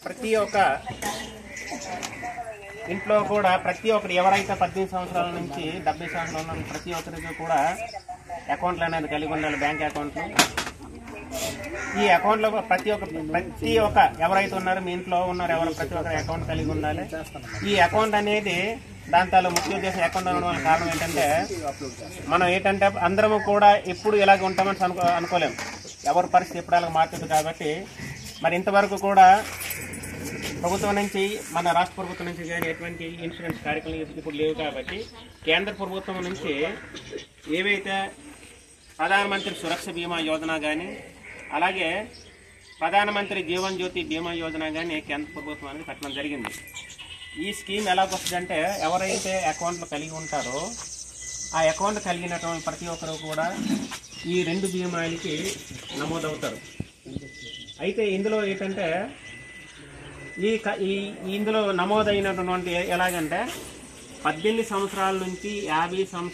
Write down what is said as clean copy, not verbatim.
ప్రతి ఒక్క ఇంట్లో కూడా ప్రతి ఒక్కరు ఎవరైతే 18 సంవత్సరాల నుంచి 70 సంవత్సరాల ఉన్న ప్రతి ఒక్కరికి కూడా అకౌంట్లు అనేది కలిగి ఉండాలి, బ్యాంక్ అకౌంట్లు. ఈ అకౌంట్లో ప్రతి ఒక్క ఎవరైతే ఉన్నారో మీ ఇంట్లో ఉన్నారు ఎవరు ప్రతి ఒక్కరు అకౌంట్ కలిగి ఉండాలి. ఈ అకౌంట్ అనేది దాంతో ముఖ్య ఉద్దేశం అకౌంట్ అనడం వల్ల కారణం ఏంటంటే మనం ఏంటంటే అందరము కూడా ఎప్పుడు ఇలాగ ఉంటామని అనుకోలేము. ఎవరి పరిస్థితి ఎప్పుడు అలాగ మారుతుంది. కాబట్టి మరి ఇంతవరకు కూడా ప్రభుత్వం నుంచి మన రాష్ట్ర ప్రభుత్వం నుంచి కానీ ఎటువంటి ఇన్సూరెన్స్ కార్యక్రమాలు ఇప్పుడు లేవు. కాబట్టి కేంద్ర ప్రభుత్వం నుంచి ఏవైతే ప్రధానమంత్రి సురక్ష బీమా యోజన కానీ అలాగే ప్రధానమంత్రి జీవన్ జ్యోతి బీమా యోజన కానీ కేంద్ర ప్రభుత్వం అనేది పెట్టడం జరిగింది. ఈ స్కీమ్ ఎలాగొస్తుందంటే ఎవరైతే అకౌంట్లు కలిగి ఉంటారో ఆ అకౌంట్ కలిగినటువంటి ప్రతి ఒక్కరు కూడా ఈ 2 బీమాలకి నమోదవుతారు. అయితే ఇందులో ఏంటంటే ఇందులో నమోదైనటువంటి ఎలాగంటే 18 సంవత్సరాల నుంచి 50 సంవత్సరాల